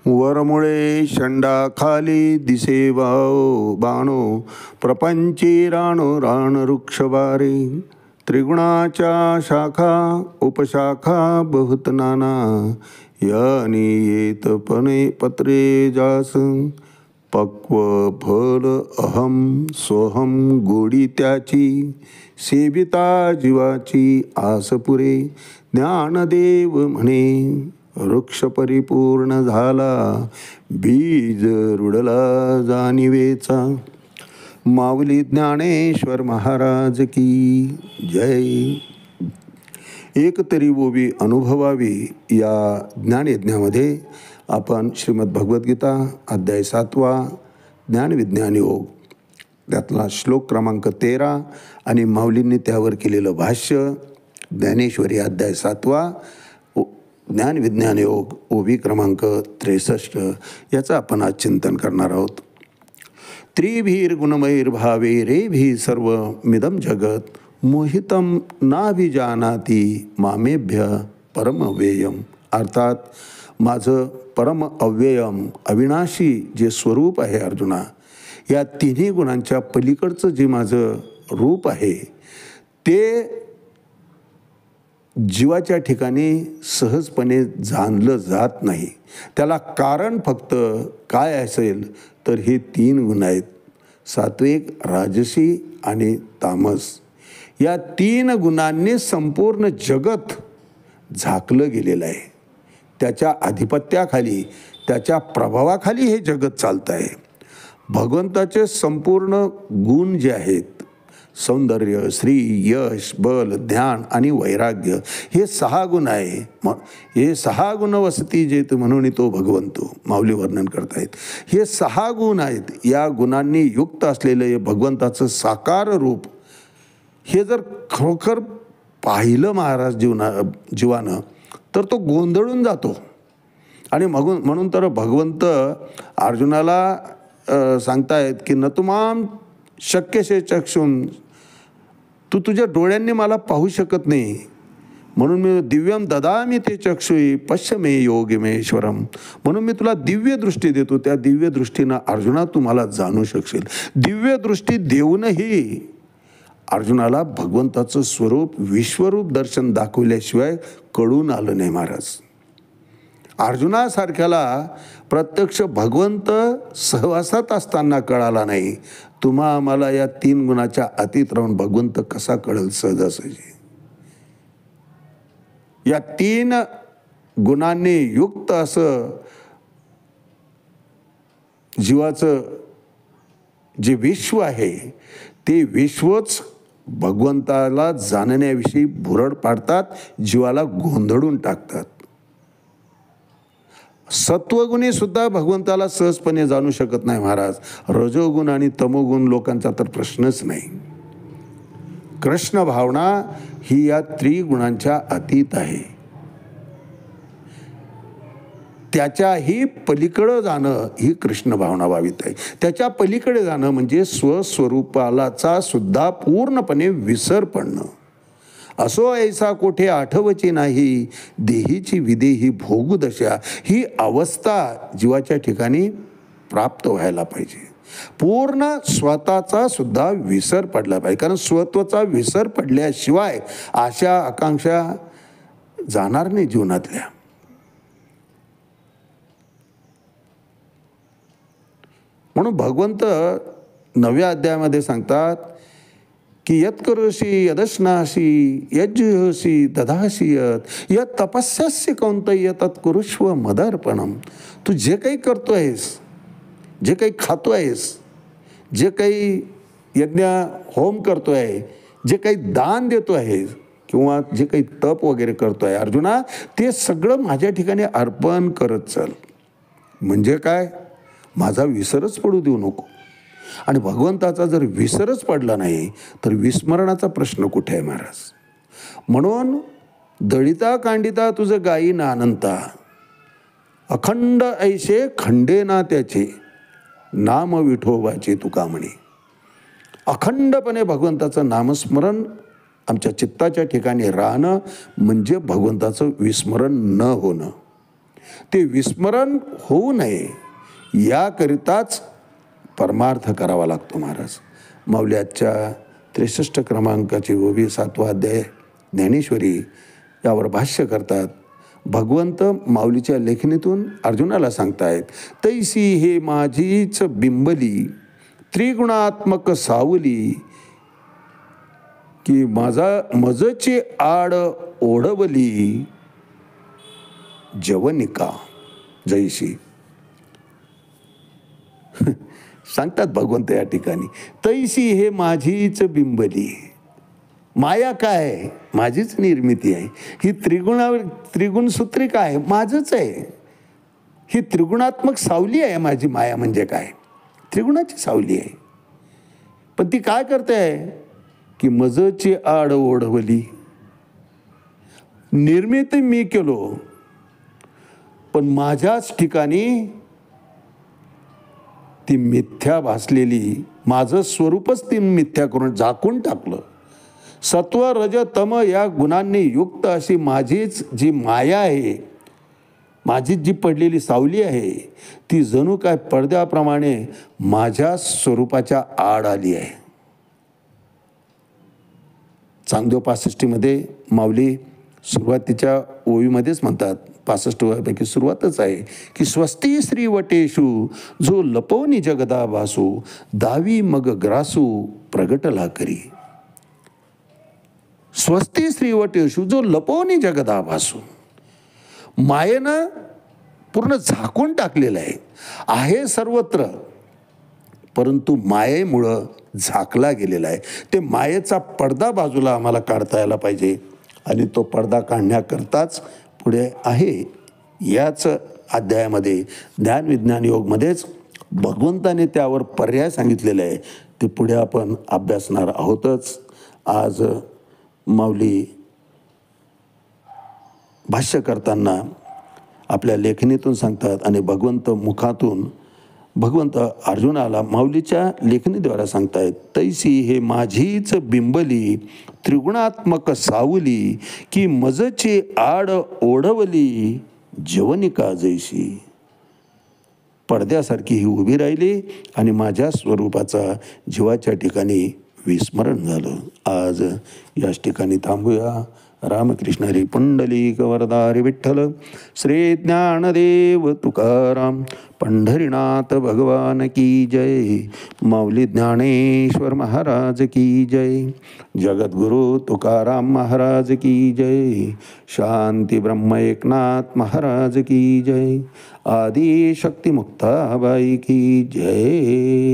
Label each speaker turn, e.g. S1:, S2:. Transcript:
S1: वरमुळे शंडा खाली दिसे बाणो, प्रपंची राणो राण वृक्षबारे. त्रिगुणाच्या शाखा उपशाखा बहुत नाना, यानी येत पत्रे जास. पक्व फल अहम सोहम गोडी त्याची, सेविता जीवाची आस पुरे. ज्ञानदेव म्हणे वृक्ष परिपूर्ण झाला, बीज रुडला जाणिवेचा. माऊली ज्ञानेश्वर महाराज की जय. एक तरी ओवी अनुभवावी या ज्ञानयज्ञामध्ये आपण श्रीमद भगवद्गीता अध्याय 7 ज्ञानविज्ञान योग त्यातला श्लोक क्रमांक 13 आणि माऊलींनी त्यावर केलेलं भाष्य ज्ञानेश्वरी अध्याय 7 ज्ञानविज्ञान योग ओवी क्रमांक 63 याचं आपण आज चिंतन करणार आहोत. त्रिभीर गुणमैर्भावे रेभी सर्व मिदम जगत, मोहितम नाभिजानाती मामेभ्य परम अव्ययम. अर्थात माझं परम अव्ययम अविनाशी जे स्वरूप आहे अर्जुना, या तिन्ही गुणांच्या पलीकडचं जे माझं रूप आहे ते जीवाच्या ठिकाणी सहजपणे जाणलं जात नाही. त्याला कारण फक्त काय असेल तर हे 3 गुण आहेत, सात्विक, राजसी आणि तामस. या 3 गुणांनी संपूर्ण जगत झाकलं गेलेलं आहे. त्याच्या आधिपत्याखाली त्याच्या प्रभावाखाली हे जगत चालतं आहे. भगवंताचे संपूर्ण गुण जे आहेत सौंदर्य, श्री, यश, बल, ध्यान आणि वैराग्य हे 6 गुण आहे. हे 6 गुण वसती जेत म्हणून तो भगवंतो माऊली वर्णन करतायत. हे 6 गुण आहेत. या गुणांनी युक्त असलेलं हे भगवंताचं साकार रूप हे जर खरोखर पाहिलं महाराज जीवानं तर तो गोंधळून जातो. आणि म्हणून तर भगवंत अर्जुनाला सांगतायत की न तुमाम शक्यसे चक्षुन, तू तुझ्या डोळ्यांनी मला पाहू शकत नाही म्हणून मी दिव्यम ददामी ते चक्षुई पश्य मे योगिमेश्वरम. म्हणून मी तुला दिव्य दृष्टी देतो. त्या दिव्य दृष्टीनं अर्जुना तू मला जाणू शकशील. दिव्य दृष्टी देऊनही अर्जुनाला भगवंताचं स्वरूप विश्वरूप दर्शन दाखवल्याशिवाय कळून आलं नाही महाराज. अर्जुनासारख्याला प्रत्यक्ष भगवंत सहवासात असताना कळाला नाही. तुम्हा आम्हाला या 3 गुणाच्या अतीत राहून भगवंत कसा कळेल सहजासहजी. या 3 गुणांनी युक्त असं जीवाचं जे विश्व आहे ते विश्वच भगवंताला जाणण्याविषयी भुरळ पाडतात, जीवाला गोंधळून टाकतात. सत्वगुणी सुद्धा भगवंताला सहजपणे जाणू शकत नाही महाराज. रजोगुण आणि तमोगुण लोकांचा तर प्रश्नच नाही. कृष्ण भावना ही या त्रिगुणांच्या अतीत आहे. त्याच्याही पलीकडे जाणं ही कृष्ण भावना भावित आहे. त्याच्या पलीकडे जाणं म्हणजे स्वस्वरूपालाचा सुद्धा पूर्णपणे विसर पडणं. असो ऐसा कोठे आठवची नाही, देहीची विदेही भोगू दशा. ही अवस्था जीवाच्या ठिकाणी प्राप्त व्हायला पाहिजे. पूर्ण स्वतःचा सुद्धा विसर पडला पाहिजे. कारण स्वत्वाचा विसर पडल्याशिवाय आशा आकांक्षा जाणार नाही जीवनातल्या. म्हणून भगवंत 9व्या अध्यायामध्ये सांगतात की यत करोषी यदश्नासी यज्जुहोषी दधासी यत यत तपस्यास्य कौंतय तत् कुरुष्व मदर्पणम. तू जे काही करतो आहेस, जे काही खातो आहेस, जे काही यज्ञ होम करतो आहे, जे काही दान देतो आहे किंवा जे काही तप वगैरे करतो आहे अर्जुना, ते सगळं माझ्या ठिकाणी अर्पण करत चल. म्हणजे काय, माझा विसरच पडू देऊ नको. आणि भगवंताचा जर विसरच पडला नाही तर विस्मरणाचा प्रश्न कुठे आहे महाराज. म्हणून दळिता कांडिता तुझं गायी ना अनंता, अखंड ऐसे खंडे ना त्याचे, नाम विठोबाचे तुका म्हणे. अखंडपणे भगवंताचं नामस्मरण आमच्या चित्ताच्या ठिकाणी राहणं म्हणजे भगवंताचं विस्मरण न होणं. ते विस्मरण होऊ नये याकरिताच परमार्थ करावा लागतो महाराज. माऊली आजच्या 63 क्रमांकाची 7वा अध्याय ज्ञानेश्वरी यावर भाष्य करतात. भगवंत माऊलीच्या लेखणीतून अर्जुनाला सांगतायत, तैसी हे माझीच बिंबली त्रिगुणात्मक सावली, की मजची आड ओढवली जवनिका जैशी. सांगतात भगवंत या ठिकाणी, तैसी हे माझीच बिंबली. माया काय? माझीच निर्मिती आहे. ही त्रिगुणसूत्री काय? माझंच आहे. ही त्रिगुणात्मक सावली आहे माझी माया. म्हणजे काय? त्रिगुणाची सावली आहे. पण ती काय करते आहे की मजची आड ओढवली. निर्मिती मी केलो, पण माझ्याच ठिकाणी ती मिथ्या भासलेली, माझं स्वरूपच ती मिथ्या करून झाकून टाकलं. सत्व रज तम या गुणांनी युक्त अशी माझीच जी माया आहे, माझीच जी पडलेली सावली आहे, ती जणू काय पडद्याप्रमाणे माझ्या स्वरूपाच्या आड आली आहे. चांगदेव 65 माऊली सुरुवातीच्या ओवीमध्येच म्हणतात, 65 वयापैकी सुरुवातच आहे की स्वस्ती श्रीवटेषु जो लपवनी जगदा भासू, दावी मग ग्रासू प्रगटला करी. स्वस्ती श्रीवटेषु जो लपवनी जगदा भासू, मायेनं पूर्ण झाकून टाकलेलं आहे सर्वत्र, परंतु मायेमुळं झाकला गेलेला आहे. ते मायेचा पडदा बाजूला आम्हाला काढता यायला पाहिजे. आणि तो पडदा काढण्याकरताच पुढे आहे याच अध्यायामध्ये ज्ञानविज्ञान योगमध्येच भगवंताने त्यावर पर्याय सांगितलेला आहे. ते पुढे आपण अभ्यासणार आहोतच. आज माऊली भाष्य करताना आपल्या लेखणीतून सांगतात आणि भगवंत अर्जुनाला माऊलीच्या लेखणीद्वारा सांगतायत, तैसी हे माझीच बिंबली त्रिगुणात्मक सावली, की मजची आड ओढवली जवनिका जैशी. पडद्यासारखी ही उभी राहिली आणि माझ्या स्वरूपाचा जीवाच्या ठिकाणी विस्मरण झालं. आज याच ठिकाणी थांबूया. रामकृष्ण हरी पुंडलिक वरदारी विठ्ठल. श्री ज्ञानदेव तुकाराम पंढरीनाथ भगवान की जय. माऊली ज्ञानेश्वर महाराज की जय. जगद्गुरु तुकाराम महाराज की जय. शांती ब्रह्म एकनाथ महाराज की जय. आदि शक्ती मुक्ताबाई की जय.